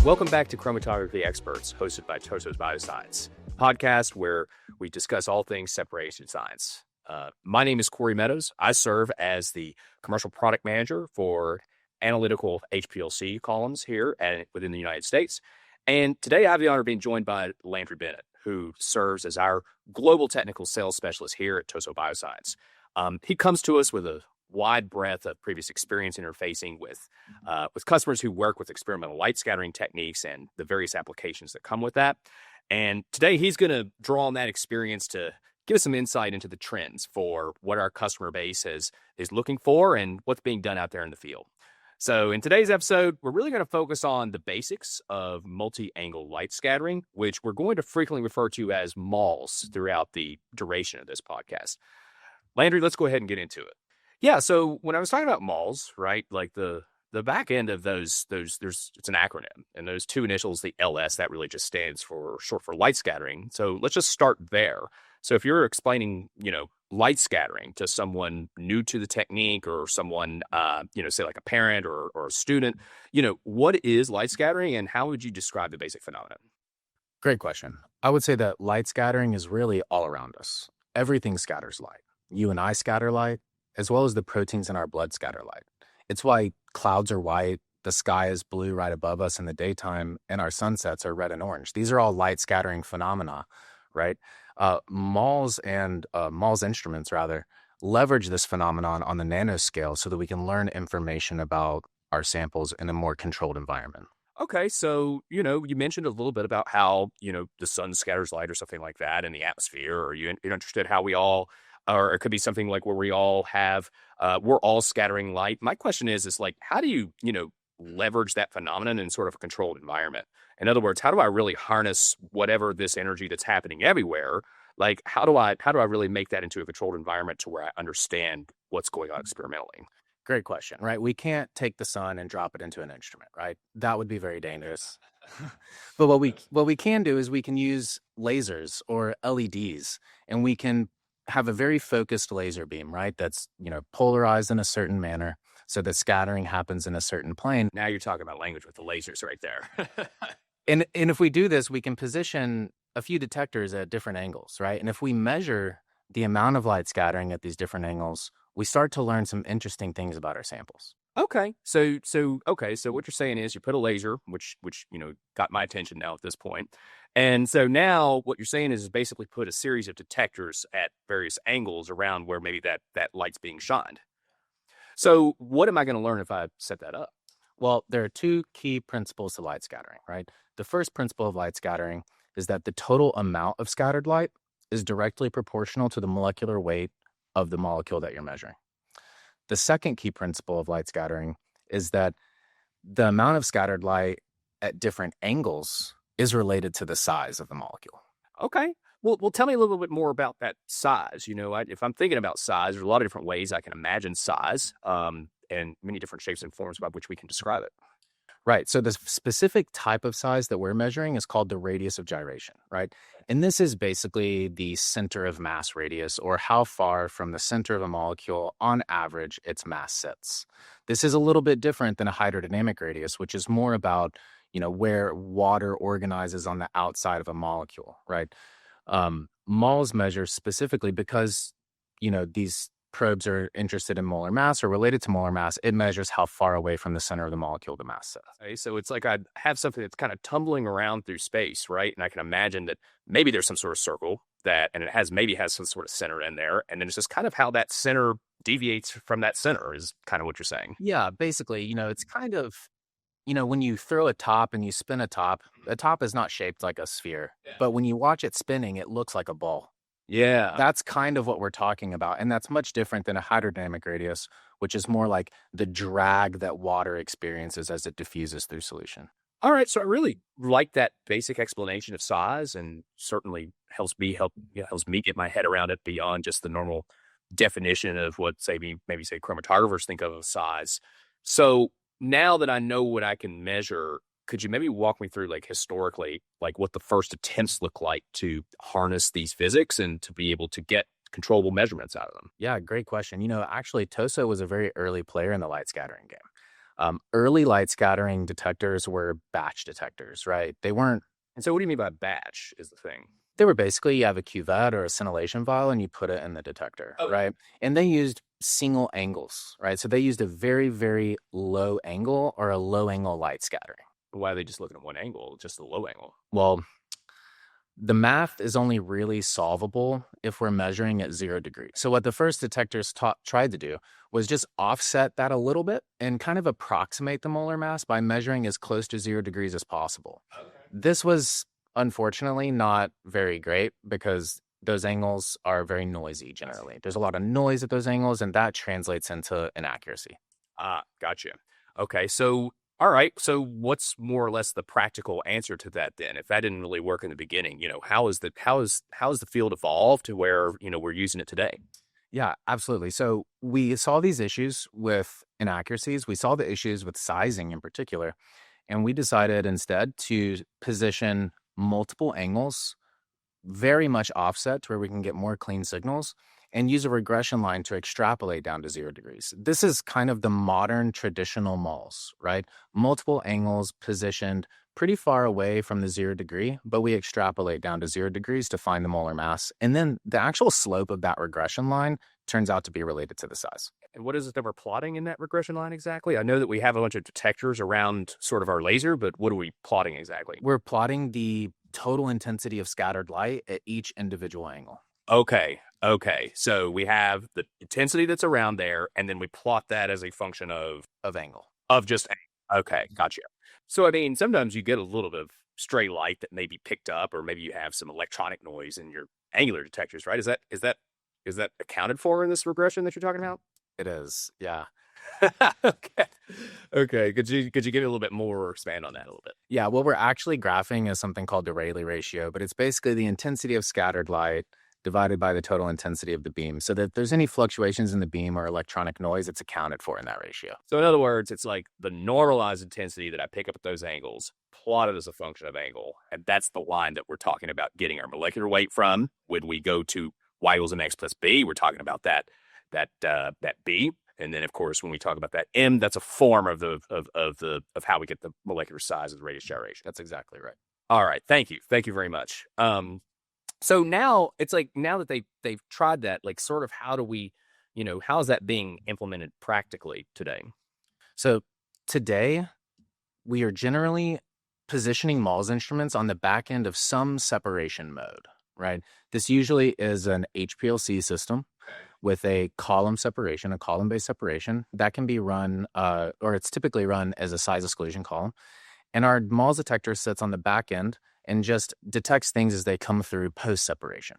Welcome back to Chromatography Experts, hosted by Toso's Bioscience, a podcast where we discuss all things separation science. My name is Corey Meadows. I serve as the commercial product manager for analytical HPLC columns here within the United States. And today I have the honor of being joined by Landry Bennett, who serves as our global technical sales specialist here at Toso Bioscience. He comes to us with a wide breadth of previous experience interfacing with customers who work with experimental light scattering techniques and the various applications that come with that. And today he's going to draw on that experience to give us some insight into the trends for what our customer base is looking for and what's being done out there in the field. So in today's episode, we're really going to focus on the basics of multi-angle light scattering, which we're going to frequently refer to as MALS throughout the duration of this podcast. Landry, let's go ahead and get into it. Yeah, so when I was talking about MALS, right, like the back end of those it's an acronym, and those two initials, the LS, that really just stands for short for light scattering. So let's just start there. So if you're explaining, light scattering to someone new to the technique or someone, say like a parent or a student, what is light scattering and how would you describe the basic phenomenon? Great question. I would say that light scattering is really all around us. Everything scatters light. You and I scatter light, as well as the proteins in our blood scatter light. It's why clouds are white, the sky is blue right above us in the daytime, and our sunsets are red and orange. These are all light scattering phenomena, right? MALS and MALS instruments, rather, leverage this phenomenon on the nanoscale so that we can learn information about our samples in a more controlled environment. Okay, so, you mentioned a little bit about how, the sun scatters light or something like that in the atmosphere, or you're interested how we all, or it could be something like where we all have, we're all scattering light. My question is like, how do you, leverage that phenomenon in sort of a controlled environment? In other words, how do I really harness whatever this energy that's happening everywhere? Like, how do I really make that into a controlled environment to where I understand what's going on experimentally? Great question, right? We can't take the sun and drop it into an instrument, right? That would be very dangerous. But what we can do is we can use lasers or LEDs, and we can have a very focused laser beam, right? That's, polarized in a certain manner so that scattering happens in a certain plane. Now you're talking about language with the lasers right there. And if we do this, we can position a few detectors at different angles, right? And if we measure the amount of light scattering at these different angles, we start to learn some interesting things about our samples. Okay. So what you're saying is you put a laser, which got my attention now at this point. And so now what you're saying is basically put a series of detectors at various angles around where maybe that light's being shined. So what am I going to learn if I set that up? Well, there are two key principles to light scattering, right? The first principle of light scattering is that the total amount of scattered light is directly proportional to the molecular weight of the molecule that you're measuring. The second key principle of light scattering is that the amount of scattered light at different angles is related to the size of the molecule. Okay. Well, tell me a little bit more about that size. If I'm thinking about size, there's a lot of different ways I can imagine size, and many different shapes and forms by which we can describe it. Right. So the specific type of size that we're measuring is called the radius of gyration, right? And this is basically the center of mass radius, or how far from the center of a molecule on average its mass sits. This is a little bit different than a hydrodynamic radius, which is more about, where water organizes on the outside of a molecule, right? MALS measures specifically because, these probes are interested in molar mass or related to molar mass. It measures how far away from the center of the molecule the mass sits. Okay, so it's like I have something that's kind of tumbling around through space, right? And I can imagine that maybe there's some sort of circle and it has some sort of center in there. And then it's just kind of how that center deviates from that center is kind of what you're saying. Yeah, basically, it's kind of, when you throw a top and you spin a top is not shaped like a sphere. Yeah. But when you watch it spinning, it looks like a ball. Yeah. That's kind of what we're talking about. And that's much different than a hydrodynamic radius, which is more like the drag that water experiences as it diffuses through solution. All right. So I really like that basic explanation of size, and certainly helps me get my head around it beyond just the normal definition of what maybe chromatographers think of size. So now that I know what I can measure, could you maybe walk me through, like, historically, like what the first attempts look like to harness these physics and to be able to get controllable measurements out of them? Yeah, great question. Actually, Toso was a very early player in the light scattering game. Early light scattering detectors were batch detectors, right? And so what do you mean by batch is the thing? They were basically, you have a cuvette or a scintillation vial and you put it in the detector, Okay. right? And they used single angles, right? So they used a very, very low angle or a low angle light scattering. Why are they just looking at one angle, just the low angle? Well, the math is only really solvable if we're measuring at 0 degrees. So what the first detectors tried to do was just offset that a little bit and kind of approximate the molar mass by measuring as close to 0 degrees as possible. Okay. This was unfortunately not very great because those angles are very noisy generally. There's a lot of noise at those angles, and that translates into inaccuracy. Gotcha. Okay, so all right, so what's more or less the practical answer to that then? If that didn't really work in the beginning, how is the field evolved to where, we're using it today? Yeah, absolutely. So we saw these issues with inaccuracies. We saw the issues with sizing in particular. And we decided instead to position multiple angles very much offset to where we can get more clean signals and use a regression line to extrapolate down to 0 degrees. This is kind of the modern traditional MALS, right? Multiple angles positioned pretty far away from the 0 degree, but we extrapolate down to 0 degrees to find the molar mass. And then the actual slope of that regression line turns out to be related to the size. And what is it that we're plotting in that regression line exactly? I know that we have a bunch of detectors around sort of our laser, but what are we plotting exactly? We're plotting the total intensity of scattered light at each individual angle. Okay. So we have the intensity that's around there, and then we plot that as a function of Angle. just angle. Okay, gotcha. So I mean, sometimes you get a little bit of stray light that may be picked up, or maybe you have some electronic noise in your angular detectors, right? Is that accounted for in this regression that you're talking about? It is, yeah. Okay. Could you give me a little bit more or expand on that a little bit? Yeah, what we're actually graphing is something called the Rayleigh ratio, but it's basically the intensity of scattered light divided by the total intensity of the beam. So that if there's any fluctuations in the beam or electronic noise, it's accounted for in that ratio. So in other words, it's like the normalized intensity that I pick up at those angles plotted as a function of angle. And that's the line that we're talking about getting our molecular weight from. When we go to y equals mx plus b, we're talking about that b. And then, of course, when we talk about that m, that's a form of how we get the molecular size of the radius gyration. That's exactly right. All right, thank you very much. So now it's like now that they've tried that, like sort of how do we, how is that being implemented practically today? So today we are generally positioning MALS instruments on the back end of some separation mode, right? This usually is an HPLC system with a column separation, a column-based separation that can be run, or it's typically run as a size exclusion column. And our MALS detector sits on the back end and just detects things as they come through post-separation.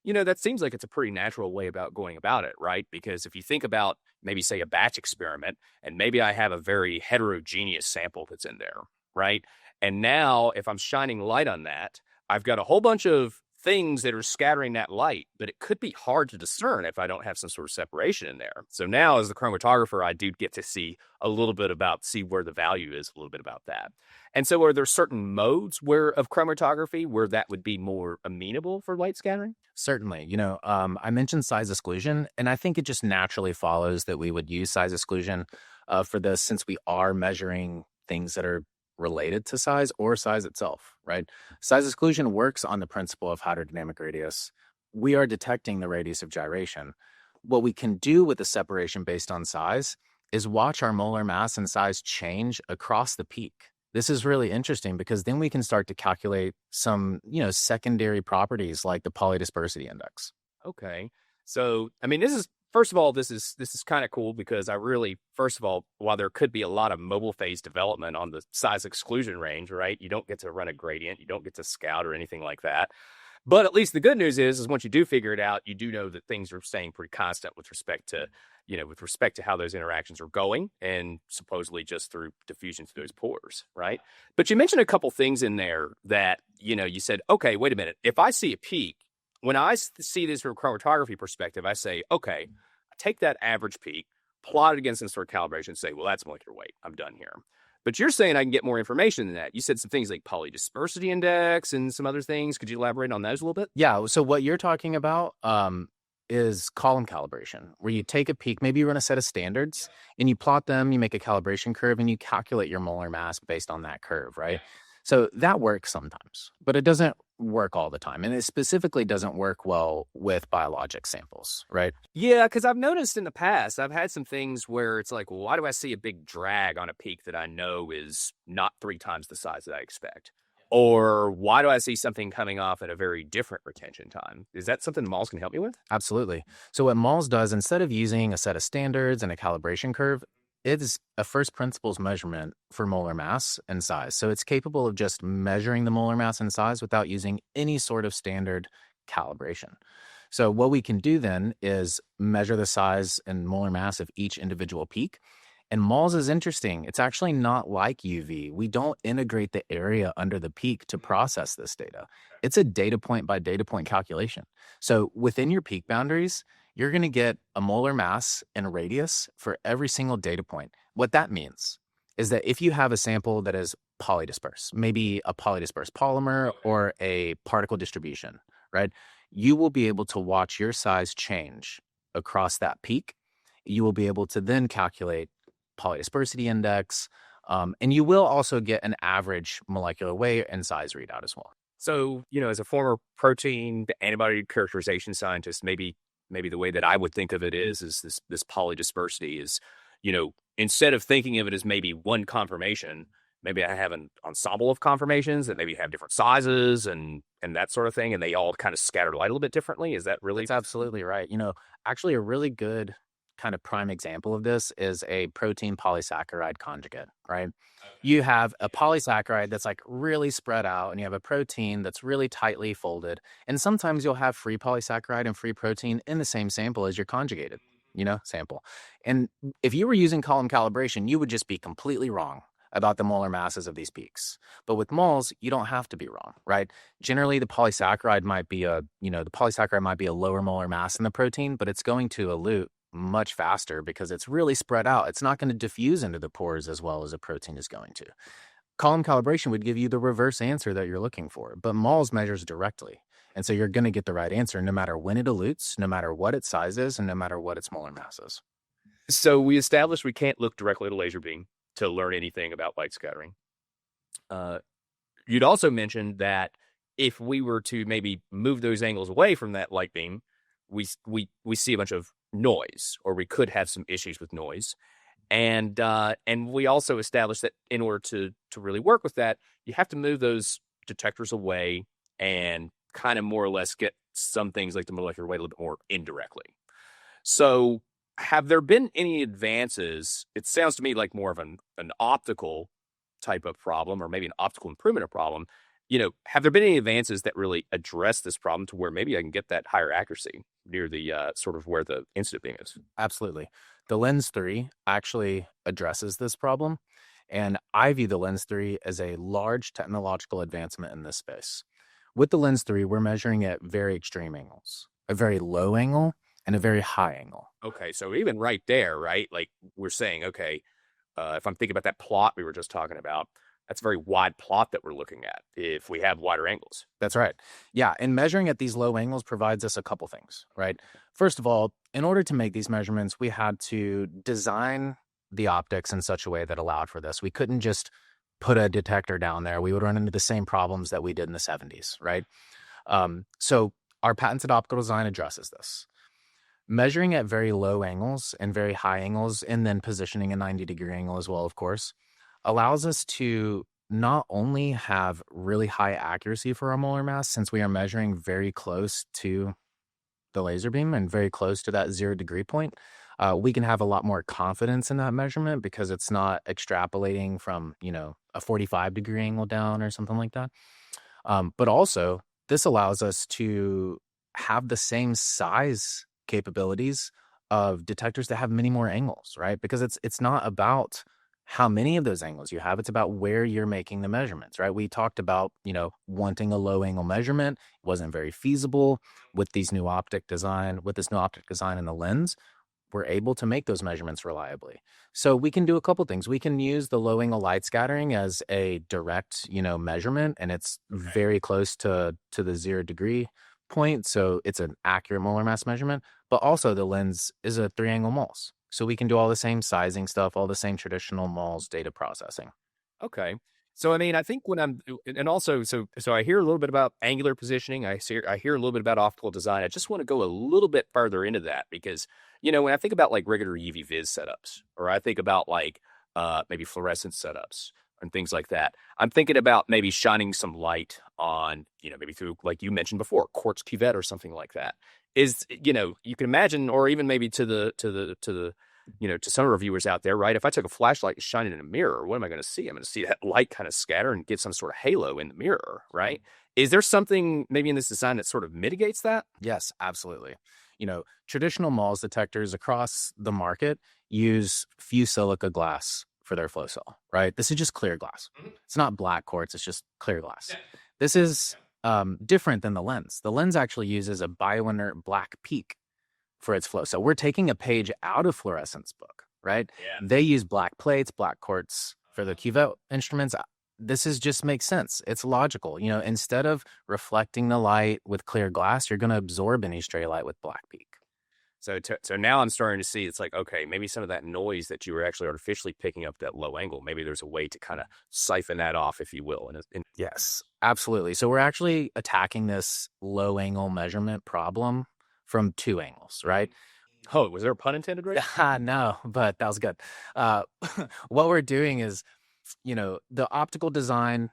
That seems like it's a pretty natural way about going about it, right? Because if you think about maybe, say, a batch experiment, and maybe I have a very heterogeneous sample that's in there, right? And now if I'm shining light on that, I've got a whole bunch of things that are scattering that light, but it could be hard to discern if I don't have some sort of separation in there. So now as the chromatographer, I do get to see a little bit see where the value is, a little bit about that. And so are there certain modes of chromatography where that would be more amenable for light scattering? Certainly. I mentioned size exclusion, and I think it just naturally follows that we would use size exclusion for this since we are measuring things that are related to size or size itself, right? Size exclusion works on the principle of hydrodynamic radius. We are detecting the radius of gyration. What we can do with the separation based on size is watch our molar mass and size change across the peak. This is really interesting because then we can start to calculate some, secondary properties like the polydispersity index. Okay. So, I mean, first of all, this is kind of cool because first of all, while there could be a lot of mobile phase development on the size exclusion range, right? You don't get to run a gradient, you don't get to scout or anything like that. But at least the good news is once you do figure it out, you do know that things are staying pretty constant with respect to how those interactions are going, and supposedly just through diffusion through those pores, right? But you mentioned a couple things in there that, you said, okay, wait a minute. If I see a peak, when I see this from a chromatography perspective, I say, okay, I take that average peak, plot it against some sort of calibration, and say, well, that's molecular weight. I'm done here. But you're saying I can get more information than that. You said some things like polydispersity index and some other things. Could you elaborate on those a little bit? Yeah. So what you're talking about, is column calibration, where you take a peak, maybe you run a set of standards and you plot them, you make a calibration curve, and you calculate your molar mass based on that curve, right? So that works sometimes, but it doesn't work all the time. And it specifically doesn't work well with biologic samples, right? Yeah, because I've noticed in the past, I've had some things where it's like, well, why do I see a big drag on a peak that I know is not 3 times the size that I expect? Or why do I see something coming off at a very different retention time? Is that something MALS can help me with? Absolutely. So what MALS does, instead of using a set of standards and a calibration curve, it is a first principles measurement for molar mass and size. So it's capable of just measuring the molar mass and size without using any sort of standard calibration. So what we can do then is measure the size and molar mass of each individual peak. And MALS is interesting. It's actually not like UV. We don't integrate the area under the peak to process this data. It's a data point by data point calculation. So within your peak boundaries, you're going to get a molar mass and radius for every single data point. What that means is that if you have a sample that is polydisperse, maybe a polydisperse polymer or a particle distribution, right? You will be able to watch your size change across that peak. You will be able to then calculate polydispersity index, and you will also get an average molecular weight and size readout as well. So, as a former protein antibody characterization scientist, maybe the way that I would think of it is this polydispersity is, instead of thinking of it as maybe one conformation, maybe I have an ensemble of conformations that maybe have different sizes and that sort of thing, and they all kind of scatter light a little bit differently. Is that really? That's absolutely right. Actually, a really good kind of prime example of this is a protein polysaccharide conjugate, right? You have a polysaccharide that's like really spread out, and you have a protein that's really tightly folded. And sometimes you'll have free polysaccharide and free protein in the same sample as your conjugated, sample. And if you were using column calibration, you would just be completely wrong about the molar masses of these peaks. But with moles, you don't have to be wrong, right? Generally, the polysaccharide might be a lower molar mass in the protein, but it's going to elute much faster because it's really spread out. It's not going to diffuse into the pores as well as a protein is going to. Column calibration would give you the reverse answer that you're looking for, but MALS measures directly. And so you're going to get the right answer no matter when it elutes, no matter what its size is, and no matter what its molar mass is. So we established we can't look directly at a laser beam to learn anything about light scattering. You'd also mentioned that if we were to maybe move those angles away from that light beam, we see a bunch of noise, or we could have some issues with noise. And we also established that in order to really work with that, you have to move those detectors away and kind of more or less get some things like the molecular weight a little bit more indirectly. So have there been any advances? It sounds to me like more of an optical type of problem, or maybe an optical improvement of problem. Have there been any advances that really address this problem to where maybe I can get that higher accuracy near the sort of where the incident beam is? Absolutely. The Lens 3 actually addresses this problem, and I view the Lens 3 as a large technological advancement in this space. With the Lens 3, we're measuring at very extreme angles, a very low angle and a very high angle. Okay, so even right there, right? Like we're saying, okay, if I'm thinking about that plot we were just talking about, that's a very wide plot that we're looking at if we have wider angles. That's right. Yeah, and measuring at these low angles provides us a couple things, right? First of all, in order to make these measurements, we had to design the optics in such a way that allowed for this. We couldn't just put a detector down there. We would run into the same problems that we did in the 70s, right? So our patented optical design addresses this. Measuring at very low angles and very high angles, and then positioning a 90-degree angle as well, of course, allows us to not only have really high accuracy for our molar mass, since we are measuring very close to the laser beam and very close to that 0-degree point, we can have a lot more confidence in that measurement because it's not extrapolating from, a 45-degree angle down or something like that. But also, this allows us to have the same size capabilities of detectors that have many more angles, right? Because it's not about how many of those angles you have. It's about where you're making the measurements, right? We talked about, wanting a low angle measurement. It wasn't very feasible with this new optic design in the lens. We're able to make those measurements reliably. So we can do a couple things. We can use the low angle light scattering as a direct, measurement, and it's very close to the 0-degree point, so it's an accurate molar mass measurement, but also the lens is a 3-angle MALS. So we can do all the same sizing stuff, all the same traditional MALS data processing. Okay. So I mean, I think when I'm and also so I hear a little bit about angular positioning. I hear a little bit about optical design. I just want to go a little bit further into that because when I think about like regular UV vis setups, or I think about like maybe fluorescent setups and things like that, I'm thinking about maybe shining some light on maybe through, like you mentioned before, quartz cuvette or something like that. Is you can imagine, or even maybe to some of our viewers out there, right? If I took a flashlight and shine it in a mirror, what am I going to see? I'm going to see that light kind of scatter and get some sort of halo in the mirror, right? Is there something maybe in this design that sort of mitigates that? Yes, absolutely. Traditional MALS detectors across the market use fused silica glass for their flow cell, right? This is just clear glass. It's not black quartz, it's just clear glass. Yeah. This is different than the lens. The lens actually uses a bioinert black peak for its flow. So we're taking a page out of fluorescence book, right? Yeah. They use black plates, black quartz for the cuvette instruments. This just makes sense. It's logical. Instead of reflecting the light with clear glass, you're going to absorb any stray light with black peak. So now I'm starting to see, it's like, okay, maybe some of that noise that you were actually artificially picking up that low angle, maybe there's a way to kind of siphon that off, if you will. Yes, absolutely. So we're actually attacking this low angle measurement problem from 2 angles, right? Oh, was there a pun intended, right? No, but that was good. What we're doing is, the optical design,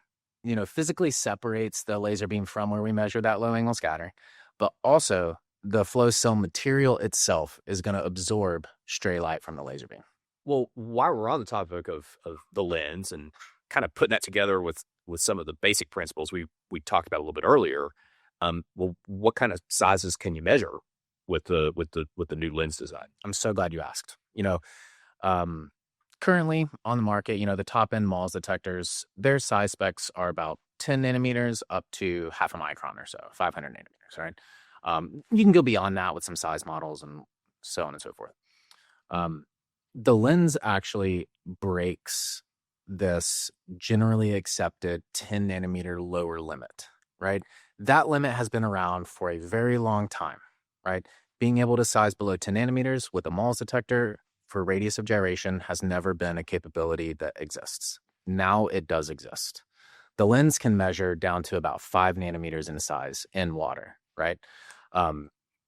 physically separates the laser beam from where we measure that low angle scattering, but also the flow cell material itself is going to absorb stray light from the laser beam. Well, while we're on the topic of the lens and kind of putting that together with some of the basic principles we talked about a little bit earlier, well, what kind of sizes can you measure with the new lens design? I'm so glad you asked. Currently on the market, the top end MALS detectors, their size specs are about 10 nanometers up to half a micron or so, 500 nanometers, right? You can go beyond that with some size models and so on and so forth. The lens actually breaks this generally accepted 10 nanometer lower limit, right? That limit has been around for a very long time, right? Being able to size below 10 nanometers with a MALS detector for radius of gyration has never been a capability that exists. Now it does exist. The lens can measure down to about 5 nanometers in size in water, right?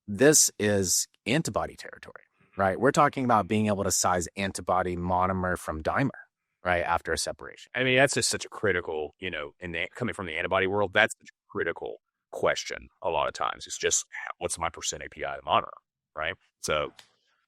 This is antibody territory, right? We're talking about being able to size antibody monomer from dimer, right, after a separation. I mean, that's just such a critical, coming from the antibody world, that's such a critical question a lot of times. It's just, what's my percent API to monitor, right? So,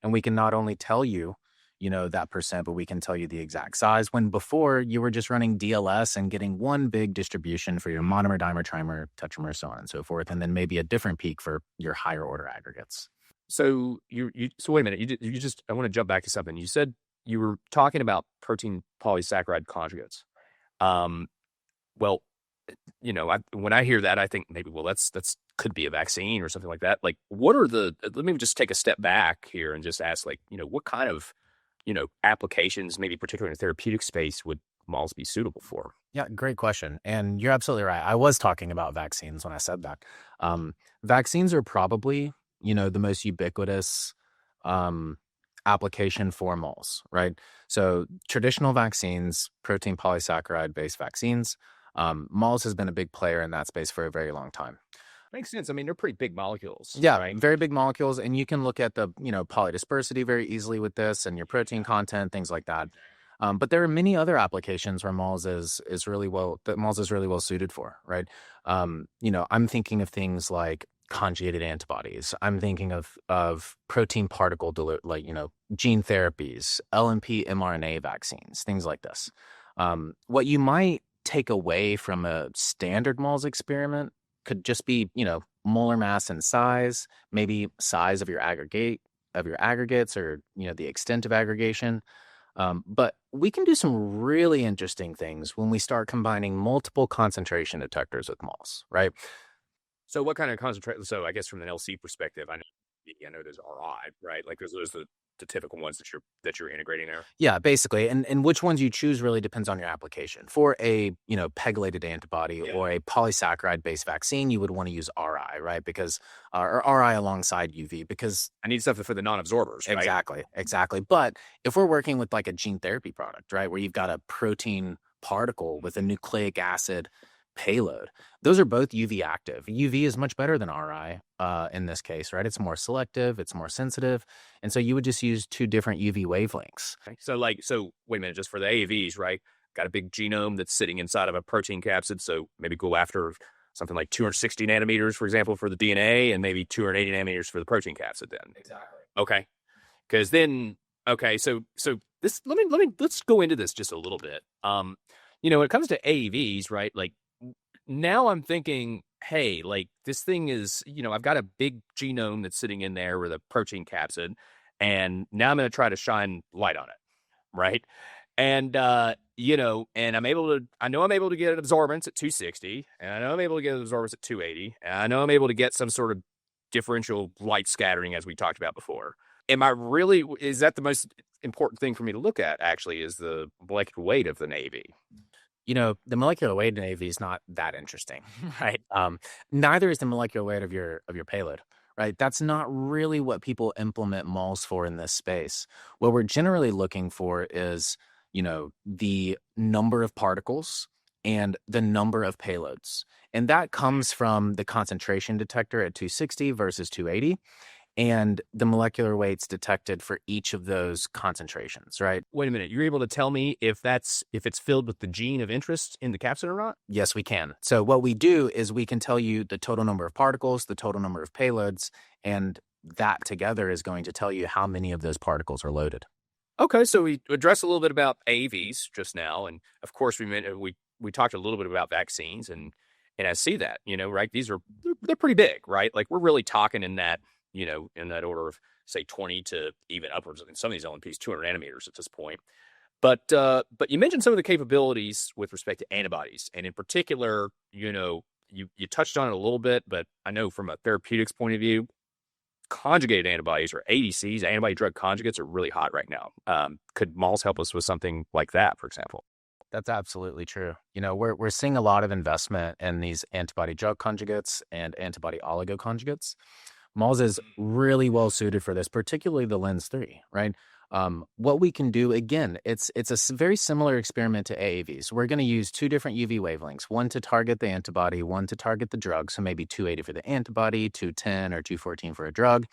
and we can not only tell you, that percent, but we can tell you the exact size, when before you were just running DLS and getting one big distribution for your monomer, dimer, trimer, tetramer, so on and so forth, and then maybe a different peak for your higher order aggregates. So so wait a minute, you just, I want to jump back to something. You said you were talking about protein polysaccharide conjugates. Well, when I hear that, I think maybe, well, that's could be a vaccine or something like that. Like, what are let me just take a step back here and just ask, like, what kind of, applications, maybe particularly in the therapeutic space, would MALS be suitable for? Yeah, great question. And you're absolutely right. I was talking about vaccines when I said that. Vaccines are probably, the most ubiquitous application for MALS, right? So traditional vaccines, protein polysaccharide based vaccines, MALS has been a big player in that space for a very long time. Makes sense. I mean, they're pretty big molecules. Yeah, right? Very big molecules. And you can look at the, polydispersity very easily with this and your protein content, things like that. But there are many other applications where MALS is really well suited for, right? I'm thinking of things like conjugated antibodies. I'm thinking of protein particle gene therapies, LNP mRNA vaccines, things like this. What you might take away from a standard MALS experiment could just be, molar mass and size, maybe size of your aggregates or, the extent of aggregation. But we can do some really interesting things when we start combining multiple concentration detectors with MALS, right? So what kind of concentration? So I guess from an LC perspective, I know there's RI, right? Like there's the typical ones that you're integrating there. Yeah, basically. And which ones you choose really depends on your application. For a, pegylated antibody or a polysaccharide-based vaccine, you would want to use RI, right? Because or RI alongside UV because I need stuff for the non-absorbers, right? exactly. But if we're working with like a gene therapy product, right, where you've got a protein particle with a nucleic acid payload, those are both UV active. UV is much better than RI in this case, right? It's more selective, it's more sensitive. And so you would just use two different UV wavelengths. So wait a minute, just for the AAVs, right? Got a big genome that's sitting inside of a protein capsid. So maybe go after something like 260 nanometers, for example, for the DNA, and maybe 280 nanometers for the protein capsid. Then Exactly. Okay, because then so this let's go into this just a little bit. When it comes to AAVs, right? Like now I'm thinking, hey, like this thing is, I've got a big genome that's sitting in there with a protein capsid, and now I'm going to try to shine light on it, right? And and I know I'm able to get absorbance at 260, and I know I'm able to get absorbance at 280, and I know I'm able to get some sort of differential light scattering as we talked about before. Is that the most important thing for me to look at, actually, is the molecular weight of the AAV? The molecular weight in AV is not that interesting, right? Neither is the molecular weight of your payload, right? That's not really what people implement MALS for in this space. What we're generally looking for is, the number of particles and the number of payloads. And that comes from the concentration detector at 260 versus 280. And the molecular weights detected for each of those concentrations, right? Wait a minute. You're able to tell me if it's filled with the gene of interest in the capsid or not? Yes, we can. So what we do is we can tell you the total number of particles, the total number of payloads, and that together is going to tell you how many of those particles are loaded. Okay, so we addressed a little bit about AAVs just now, and of course we talked a little bit about vaccines, and I see that, right? They're pretty big, right? Like we're really talking in that order of, say, 20 to even upwards of, in some of these LNPs, 200 nanometers at this point. But you mentioned some of the capabilities with respect to antibodies, and in particular, you touched on it a little bit, but I know from a therapeutics point of view, conjugated antibodies or ADCs, antibody drug conjugates, are really hot right now. Could MALS help us with something like that, for example? That's absolutely true. We're seeing a lot of investment in these antibody drug conjugates and antibody oligo conjugates. MALS is really well suited for this, particularly the lens 3, right? What we can do, again, it's a very similar experiment to AAVs. We're going to use two different UV wavelengths, one to target the antibody, one to target the drug. So maybe 280 for the antibody, 210 or 214 for a drug.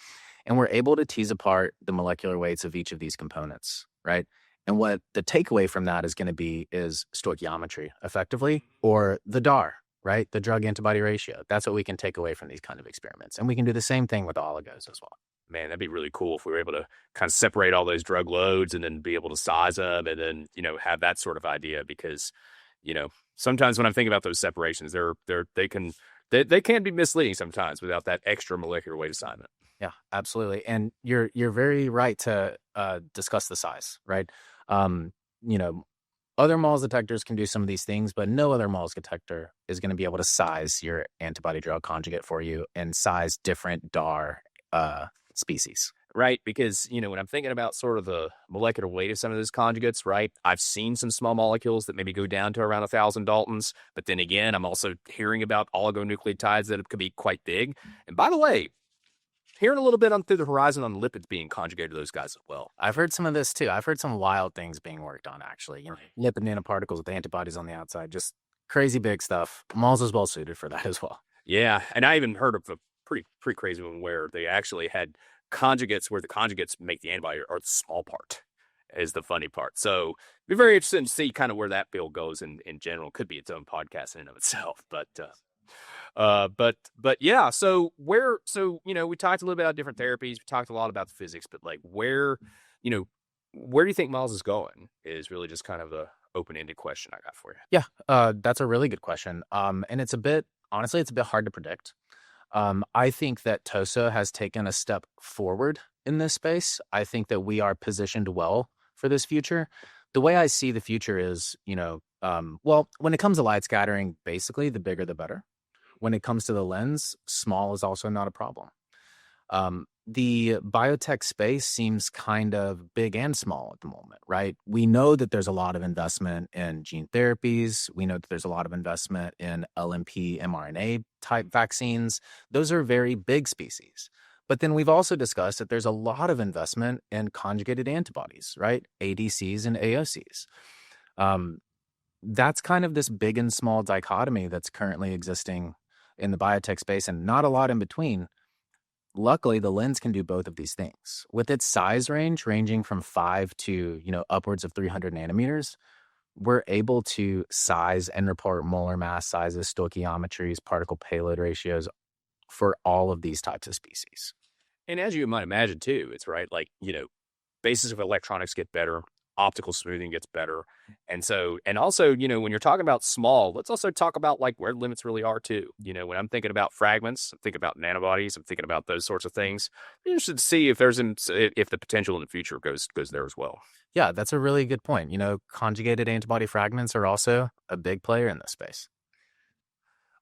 And we're able to tease apart the molecular weights of each of these components, right? And what the takeaway from that is going to be is stoichiometry, effectively, or the DAR, right? The drug antibody ratio. That's what we can take away from these kind of experiments. And we can do the same thing with oligos as well. Man, that'd be really cool if we were able to kind of separate all those drug loads and then be able to size them and then, have that sort of idea, because, sometimes when I'm thinking about those separations, they can be misleading sometimes without that extra molecular weight assignment. Yeah, absolutely. And you're very right to discuss the size, right? Other MALS detectors can do some of these things, but no other MALS detector is going to be able to size your antibody drug conjugate for you and size different DAR species. Right, because, when I'm thinking about sort of the molecular weight of some of those conjugates, right, I've seen some small molecules that maybe go down to around 1,000 Daltons. But then again, I'm also hearing about oligonucleotides that could be quite big. And by the way, hearing a little bit through the horizon on lipids being conjugated to those guys as well. I've heard some of this too. I've heard some wild things being worked on, actually. Lipid nanoparticles with antibodies on the outside, just crazy big stuff. MALS is well suited for that as well. Yeah, and I even heard of a pretty crazy one where they actually had conjugates where the conjugates make the antibody, or the small part is the funny part. So it'd be very interesting to see kind of where that field goes in general. Could be its own podcast in and of itself, but yeah. So we talked a little bit about different therapies. We talked a lot about the physics, but like where do you think MALS is going is really just kind of the open-ended question I got for you. Yeah, that's a really good question. And honestly, it's a bit hard to predict. I think that TOSA has taken a step forward in this space. I think that we are positioned well for this future. The way I see the future is, when it comes to light scattering, basically the bigger the better. When it comes to the lens, small is also not a problem. The biotech space seems kind of big and small at the moment, right? We know that there's a lot of investment in gene therapies. We know that there's a lot of investment in LNP mRNA type vaccines. Those are very big species. But then we've also discussed that there's a lot of investment in conjugated antibodies, right? ADCs and AOCs. Um, that's kind of this big and small dichotomy that's currently existing in the biotech space, and not a lot in between. Luckily, the lens can do both of these things. With its size range ranging from 5 to, upwards of 300 nanometers, we're able to size and report molar mass sizes, stoichiometries, particle payload ratios for all of these types of species. And as you might imagine too, it's right, like, basis of electronics get better, optical smoothing gets better. And so, and also, when you're talking about small, let's also talk about like where limits really are too. When I'm thinking about fragments, I'm thinking about nanobodies, I'm thinking about those sorts of things. I'm interested to see if if the potential in the future goes there as well. Yeah, that's a really good point. Conjugated antibody fragments are also a big player in this space.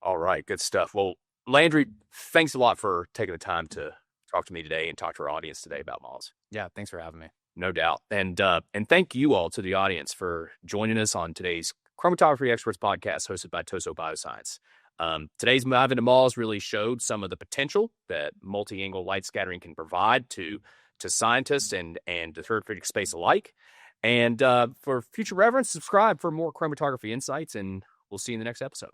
All right, good stuff. Well, Landry, thanks a lot for taking the time to talk to me today and talk to our audience today about MALS. Yeah, thanks for having me. No doubt. And thank you all to the audience for joining us on today's Chromatography Experts podcast hosted by Toso Bioscience. Today's dive into MALS really showed some of the potential that multi-angle light scattering can provide to scientists and the therapeutic space alike. And for future reference, subscribe for more chromatography insights, and we'll see you in the next episode.